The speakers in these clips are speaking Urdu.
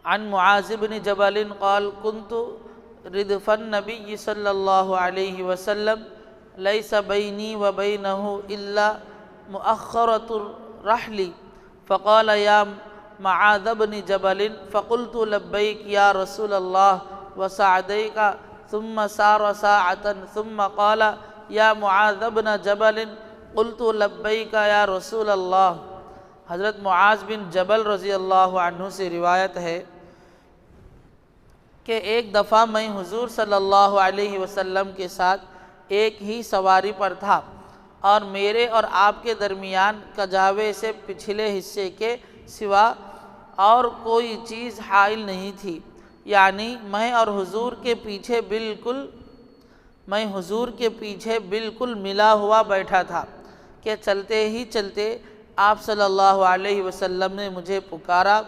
عن معاذ بن جبل قال كنت ردف النبي صلى الله عليه وسلم ليس بيني وبينه إلا مؤخرة الرحل فقال يا معاذ بن جبل فقلت لبيك يا رسول الله وسعديك ثم سار ساعة ثم قال يا معاذ بن جبل قلت لبيك يا رسول اللہ۔ حضرت معاذ بن جبل رضی اللہ عنہ سے روایت ہے کہ ایک دفعہ میں حضور صلی اللہ علیہ وسلم کے ساتھ ایک ہی سواری پر تھا اور میرے اور آپ کے درمیان کجاوے سے پچھلے حصے کے سوا اور کوئی چیز حائل نہیں تھی، یعنی میں حضور کے پیچھے بالکل ملا ہوا بیٹھا تھا کہ چلتے ہی چلتے آپ صلی اللہ علیہ وسلم نے مجھے پکارا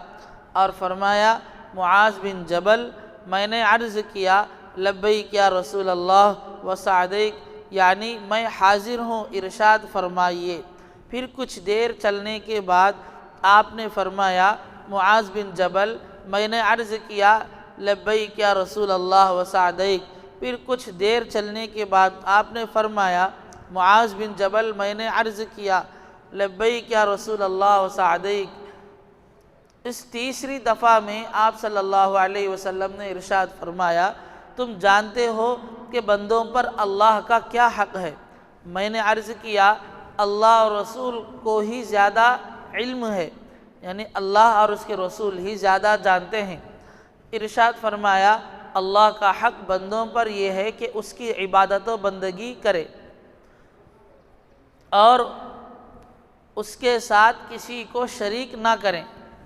اور فرمایا معاذ بن جبل۔ میں نے عرض کیا لبیک یا رسول اللہ وسعدیک، یعنی میں حاضر ہوں، ارشاد فرمائیے۔ پھر کچھ دیر چلنے کے بعد آپ نے فرمایا معاذ بن جبل۔ میں نے عرض کیا لبیک یا رسول اللہ وسعدیک۔ پھر کچھ دیر چلنے کے بعد آپ نے فرمایا معاذ بن جبل۔ میں نے عرض کیا لبیک یا رسول اللہ وسعدیک۔ اس تیسری دفعہ میں آپ صلی اللہ علیہ وسلم نے ارشاد فرمایا تم جانتے ہو کہ بندوں پر اللہ کا کیا حق ہے؟ میں نے عرض کیا اللہ اور رسول کو ہی زیادہ علم ہے، یعنی اللہ اور اس کے رسول ہی زیادہ جانتے ہیں۔ ارشاد فرمایا اللہ کا حق بندوں پر یہ ہے کہ اس کی عبادت و بندگی کرے اور اس کے ساتھ کسی کو شریک نہ کریں۔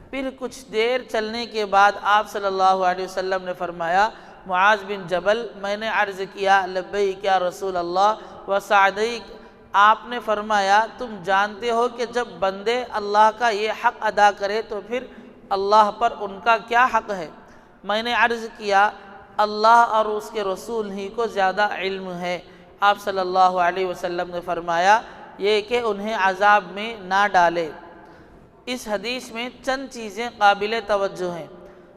پھر کچھ دیر چلنے کے بعد آپ صلی اللہ علیہ وسلم نے فرمایا معاذ بن جبل۔ میں نے عرض کیا لبیک یا رسول اللہ وسعدیک۔ آپ نے فرمایا تم جانتے ہو کہ جب بندے اللہ کا یہ حق ادا کرے تو پھر اللہ پر ان کا کیا حق ہے؟ میں نے عرض کیا اللہ اور اس کے رسول ہی کو زیادہ علم ہے۔ آپ صلی اللہ علیہ وسلم نے فرمایا یہ کہ انہیں عذاب میں نہ ڈالے۔ اس حدیث میں چند چیزیں قابل توجہ ہیں۔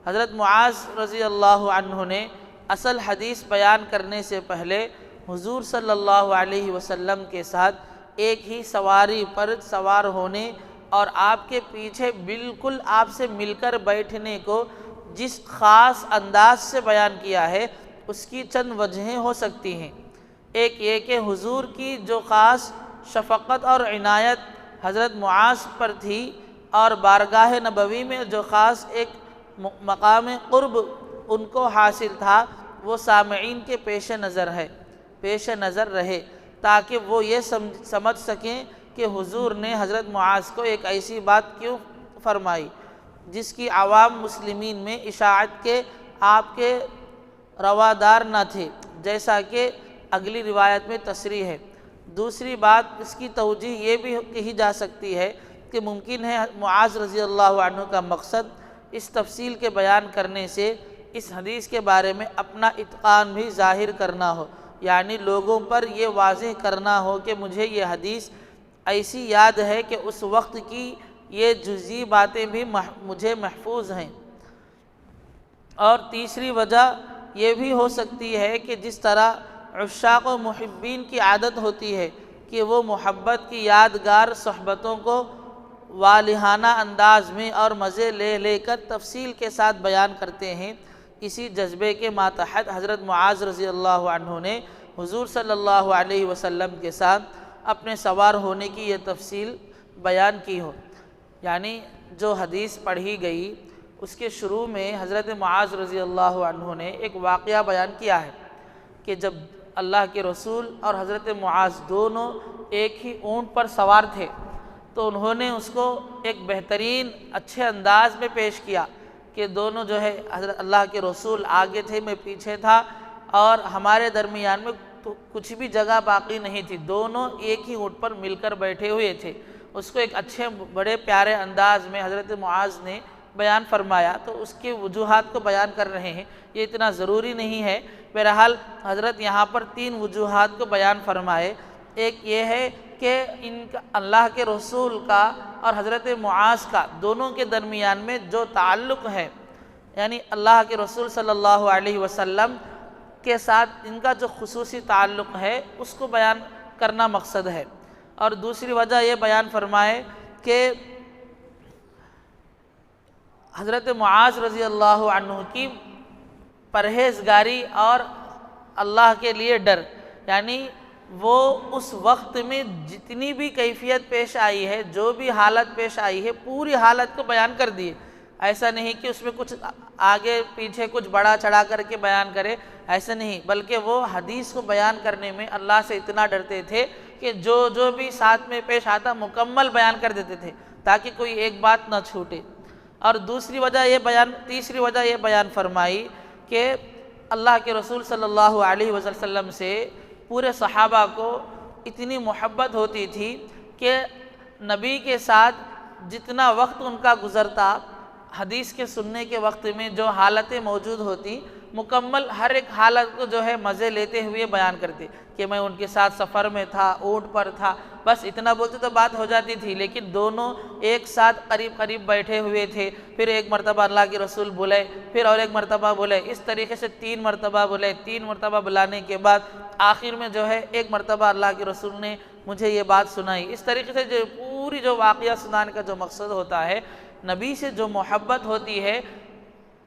حضرت معاذ رضی اللہ عنہ نے اصل حدیث بیان کرنے سے پہلے حضور صلی اللہ علیہ وسلم کے ساتھ ایک ہی سواری پر سوار ہونے اور آپ کے پیچھے بالکل آپ سے مل کر بیٹھنے کو جس خاص انداز سے بیان کیا ہے اس کی چند وجہیں ہو سکتی ہیں۔ ایک یہ کہ حضور کی جو خاص شفقت اور عنایت حضرت معاذ پر تھی اور بارگاہ نبوی میں جو خاص ایک مقام قرب ان کو حاصل تھا وہ سامعین کے پیش نظر رہے تاکہ وہ یہ سمجھ سکیں کہ حضور نے حضرت معاذ کو ایک ایسی بات کیوں فرمائی جس کی عوام مسلمین میں اشاعت کے آپ کے روادار نہ تھے، جیسا کہ اگلی روایت میں تصریح ہے۔ دوسری بات اس کی توجیہ یہ بھی کہی جا سکتی ہے کہ ممکن ہے معاذ رضی اللہ عنہ کا مقصد اس تفصیل کے بیان کرنے سے اس حدیث کے بارے میں اپنا اتقان بھی ظاہر کرنا ہو، یعنی لوگوں پر یہ واضح کرنا ہو کہ مجھے یہ حدیث ایسی یاد ہے کہ اس وقت کی یہ جزئی باتیں بھی مجھے محفوظ ہیں۔ اور تیسری وجہ یہ بھی ہو سکتی ہے کہ جس طرح عشاق و محبین کی عادت ہوتی ہے کہ وہ محبت کی یادگار صحبتوں کو والہانہ انداز میں اور مزے لے کر تفصیل کے ساتھ بیان کرتے ہیں، اسی جذبے کے ماتحت حضرت معاذ رضی اللہ عنہ نے حضور صلی اللہ علیہ وسلم کے ساتھ اپنے سوار ہونے کی یہ تفصیل بیان کی ہو۔ یعنی جو حدیث پڑھی گئی اس کے شروع میں حضرت معاذ رضی اللہ عنہ نے ایک واقعہ بیان کیا ہے کہ جب اللہ کے رسول اور حضرت معاذ دونوں ایک ہی اونٹ پر سوار تھے تو انہوں نے اس کو ایک بہترین اچھے انداز میں پیش کیا کہ دونوں جو ہے حضرت اللہ کے رسول آگے تھے، میں پیچھے تھا اور ہمارے درمیان میں تو کچھ بھی جگہ باقی نہیں تھی، دونوں ایک ہی اونٹ پر مل کر بیٹھے ہوئے تھے۔ اس کو ایک اچھے بڑے پیارے انداز میں حضرت معاذ نے بیان فرمایا، تو اس کے وجوہات کو بیان کر رہے ہیں، یہ اتنا ضروری نہیں ہے۔ بہرحال حضرت یہاں پر 3 وجوہات کو بیان فرمائے۔ ایک یہ ہے کہ ان کا اللہ کے رسول کا اور حضرت معاذ کا دونوں کے درمیان میں جو تعلق ہے یعنی اللہ کے رسول صلی اللہ علیہ وسلم کے ساتھ ان کا جو خصوصی تعلق ہے اس کو بیان کرنا مقصد ہے۔ اور دوسری وجہ یہ بیان فرمائے کہ حضرت معاذ رضی اللہ عنہ کی پرہیزگاری اور اللہ کے لیے ڈر، یعنی وہ اس وقت میں جتنی بھی کیفیت پیش آئی ہے، جو بھی حالت پیش آئی ہے، پوری حالت کو بیان کر دیے۔ ایسا نہیں کہ اس میں کچھ آگے پیچھے کچھ بڑا چڑھا کر کے بیان کرے، ایسا نہیں، بلکہ وہ حدیث کو بیان کرنے میں اللہ سے اتنا ڈرتے تھے کہ جو بھی ساتھ میں پیش آتا مکمل بیان کر دیتے تھے تاکہ کوئی ایک بات نہ چھوٹے۔ اور تیسری وجہ یہ بیان فرمائی کہ اللہ کے رسول صلی اللہ علیہ وسلم سے پورے صحابہ کو اتنی محبت ہوتی تھی کہ نبی کے ساتھ جتنا وقت ان کا گزرتا، حدیث کے سننے کے وقت میں جو حالتیں موجود ہوتی، مکمل ہر ایک حالت کو جو ہے مزے لیتے ہوئے بیان کرتے کہ میں ان کے ساتھ سفر میں تھا، اونٹ پر تھا، بس اتنا بولتے تو بات ہو جاتی تھی، لیکن دونوں ایک ساتھ قریب قریب بیٹھے ہوئے تھے، پھر ایک مرتبہ اللہ کے رسول بلائے، پھر اور ایک مرتبہ بلائے، اس طریقے سے 3 مرتبہ بلائے، 3 مرتبہ بلانے کے بعد آخر میں جو ہے ایک مرتبہ اللہ کے رسول نے مجھے یہ بات سنائی۔ اس طریقے سے جو پوری جو واقعہ سنانے کا جو مقصد ہوتا ہے، نبی سے جو محبت ہوتی ہے،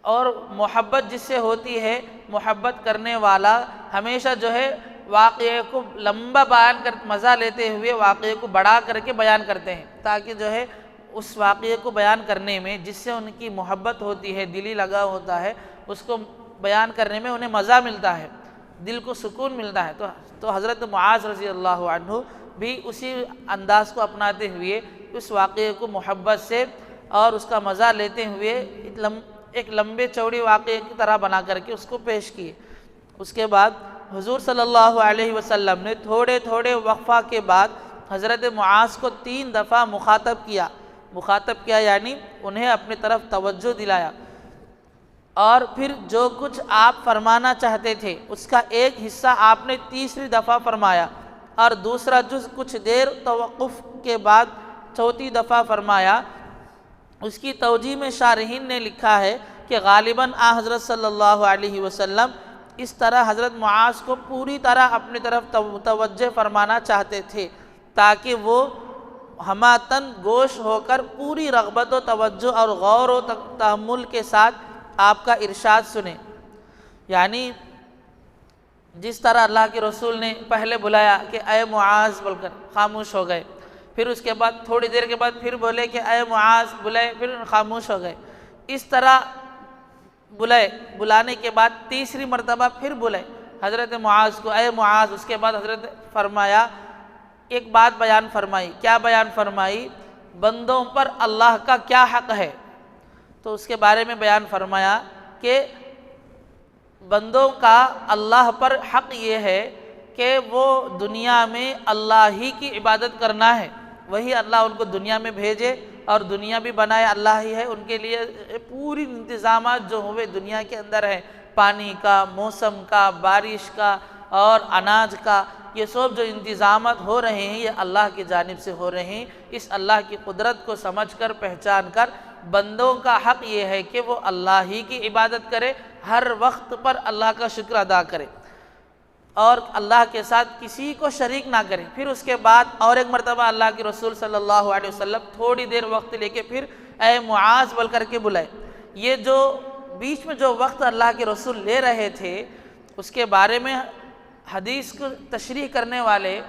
اور محبت جس سے ہوتی ہے، محبت کرنے والا ہمیشہ جو ہے واقعے کو لمبا بیان کر مزہ لیتے ہوئے واقعے کو بڑا کر کے بیان کرتے ہیں، تاکہ جو ہے اس واقعے کو بیان کرنے میں جس سے ان کی محبت ہوتی ہے، دلی لگا ہوتا ہے، اس کو بیان کرنے میں انہیں مزہ ملتا ہے، دل کو سکون ملتا ہے۔ تو حضرت معاذ رضی اللہ عنہ بھی اسی انداز کو اپناتے ہوئے اس واقعے کو محبت سے اور اس کا مزہ لیتے ہوئے ایک لمبے چوڑی واقعے کی طرح بنا کر کے اس کو پیش کیے۔ اس کے بعد حضور صلی اللہ علیہ وسلم نے تھوڑے تھوڑے وقفہ کے بعد حضرت معاذ کو 3 دفعہ مخاطب کیا، یعنی انہیں اپنی طرف توجہ دلایا، اور پھر جو کچھ آپ فرمانا چاہتے تھے اس کا ایک حصہ آپ نے تیسری دفعہ فرمایا، اور دوسرا جز کچھ دیر توقف کے بعد چوتھی دفعہ فرمایا۔ اس کی توجیہ میں شارحین نے لکھا ہے کہ غالباً حضرت صلی اللہ علیہ وسلم اس طرح حضرت معاذ کو پوری طرح اپنی طرف متوجہ فرمانا چاہتے تھے تاکہ وہ ہماتن گوش ہو کر پوری رغبت و توجہ اور غور و تحمل کے ساتھ آپ کا ارشاد سنیں۔ یعنی جس طرح اللہ کے رسول نے پہلے بلایا کہ اے معاذ بول کر خاموش ہو گئے، پھر اس کے بعد تھوڑی دیر کے بعد پھر بولے کہ اے معاذ بلائے، پھر خاموش ہو گئے، اس طرح بلانے کے بعد تیسری مرتبہ پھر بلائے حضرت معاذ کو، اے معاذ۔ اس کے بعد حضرت فرمایا، ایک بات بیان فرمائی، کیا بیان فرمائی؟ بندوں پر اللہ کا کیا حق ہے؟ تو اس کے بارے میں بیان فرمایا کہ بندوں کا اللہ پر حق یہ ہے کہ وہ دنیا میں اللہ ہی کی عبادت کرنا ہے، وہی اللہ ان کو دنیا میں بھیجے اور دنیا بھی بنائے اللہ ہی ہے، ان کے لیے پوری انتظامات جو ہوئے دنیا کے اندر ہے، پانی کا، موسم کا، بارش کا اور اناج کا، یہ سب جو انتظامات ہو رہے ہیں یہ اللہ کی جانب سے ہو رہے ہیں۔ اس اللہ کی قدرت کو سمجھ کر پہچان کر بندوں کا حق یہ ہے کہ وہ اللہ ہی کی عبادت کرے، ہر وقت پر اللہ کا شکر ادا کرے اور اللہ کے ساتھ کسی کو شریک نہ کریں۔ پھر اس کے بعد اور ایک مرتبہ اللہ کے رسول صلی اللہ علیہ وسلم تھوڑی دیر وقت لے کے پھر اے معاذ بول کر کے بلائے۔ یہ جو بیچ میں جو وقت اللہ کے رسول لے رہے تھے اس کے بارے میں حدیث کو تشریح کرنے والے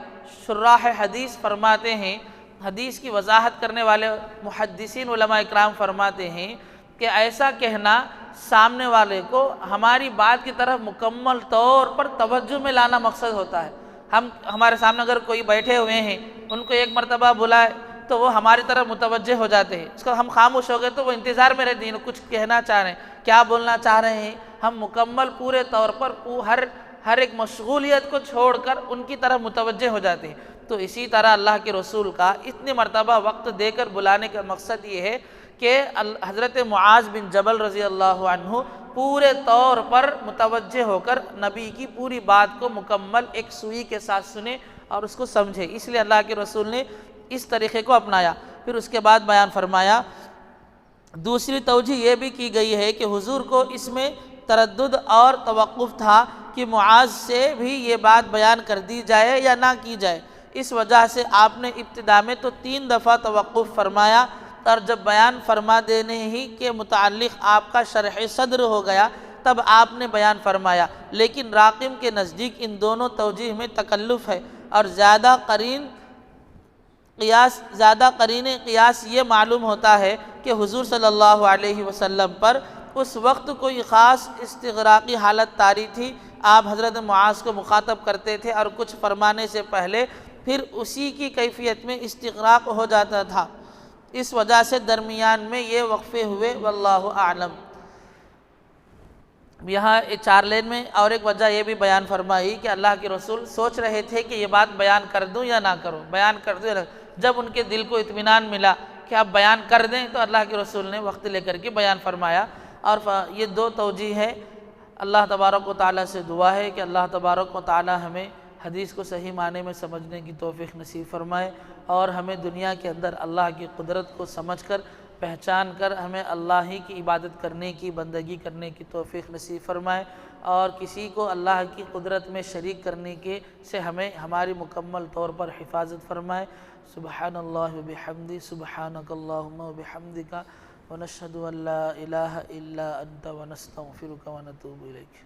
شراح حدیث فرماتے ہیں، حدیث کی وضاحت کرنے والے محدثین علماء اکرام فرماتے ہیں کہ ایسا کہنا سامنے والے کو ہماری بات کی طرف مکمل طور پر توجہ میں لانا مقصد ہوتا ہے۔ ہمارے سامنے اگر کوئی بیٹھے ہوئے ہیں، ان کو ایک مرتبہ بلائے تو وہ ہماری طرف متوجہ ہو جاتے ہیں، اس کو ہم خاموش ہو گئے تو وہ انتظار میں رہتے ہیں کچھ کہنا چاہ رہے ہیں، کیا بولنا چاہ رہے ہیں۔ ہم مکمل پورے طور پر ہر ایک مشغولیت کو چھوڑ کر ان کی طرف متوجہ ہو جاتے ہیں۔ تو اسی طرح اللہ کے رسول کا اتنے مرتبہ وقت دے کر بلانے کا مقصد یہ ہے کہ حضرت معاذ بن جبل رضی اللہ عنہ پورے طور پر متوجہ ہو کر نبی کی پوری بات کو مکمل ایک سوئی کے ساتھ سنے اور اس کو سمجھے، اس لیے اللہ کے رسول نے اس طریقے کو اپنایا۔ پھر اس کے بعد بیان فرمایا دوسری توجہ یہ بھی کی گئی ہے کہ حضور کو اس میں تردد اور توقف تھا کہ معاذ سے بھی یہ بات بیان کر دی جائے یا نہ کی جائے، اس وجہ سے آپ نے ابتدا میں تو 3 دفعہ توقف فرمایا، اور جب بیان فرما دینے ہی کے متعلق آپ کا شرح صدر ہو گیا تب آپ نے بیان فرمایا۔ لیکن راقم کے نزدیک ان دونوں توجیہ میں تکلف ہے، اور زیادہ قرین قیاس یہ معلوم ہوتا ہے کہ حضور صلی اللہ علیہ وسلم پر اس وقت کوئی خاص استغراقی حالت طاری تھی، آپ حضرت معاذ کو مخاطب کرتے تھے اور کچھ فرمانے سے پہلے پھر اسی کی کیفیت میں استغراق ہو جاتا تھا، اس وجہ سے درمیان میں یہ وقفے ہوئے، واللہ اعلم۔ یہاں 4 لین میں اور ایک وجہ یہ بھی بیان فرمائی کہ اللہ کے رسول سوچ رہے تھے کہ یہ بات بیان کر دوں یا نہ کروں، بیان کر دوں یا نہ۔ جب ان کے دل کو اطمینان ملا کہ آپ بیان کر دیں تو اللہ کے رسول نے وقت لے کر کے بیان فرمایا، اور یہ 2 توجیہ ہے۔ اللہ تبارک و تعالیٰ سے دعا ہے کہ اللہ تبارک و تعالیٰ ہمیں حدیث کو صحیح معنی میں سمجھنے کی توفیق نصیب فرمائے، اور ہمیں دنیا کے اندر اللہ کی قدرت کو سمجھ کر پہچان کر ہمیں اللہ ہی کی عبادت کرنے کی، بندگی کرنے کی توفیق نصیب فرمائے، اور کسی کو اللہ کی قدرت میں شریک کرنے کے سے ہمیں ہماری مکمل طور پر حفاظت فرمائے۔ سبحان اللہ و بحمدہ، سبحانک اللہم و بحمدک، ونشہد ان لا الہ الا انت ونستغفرک ونتوب الیک۔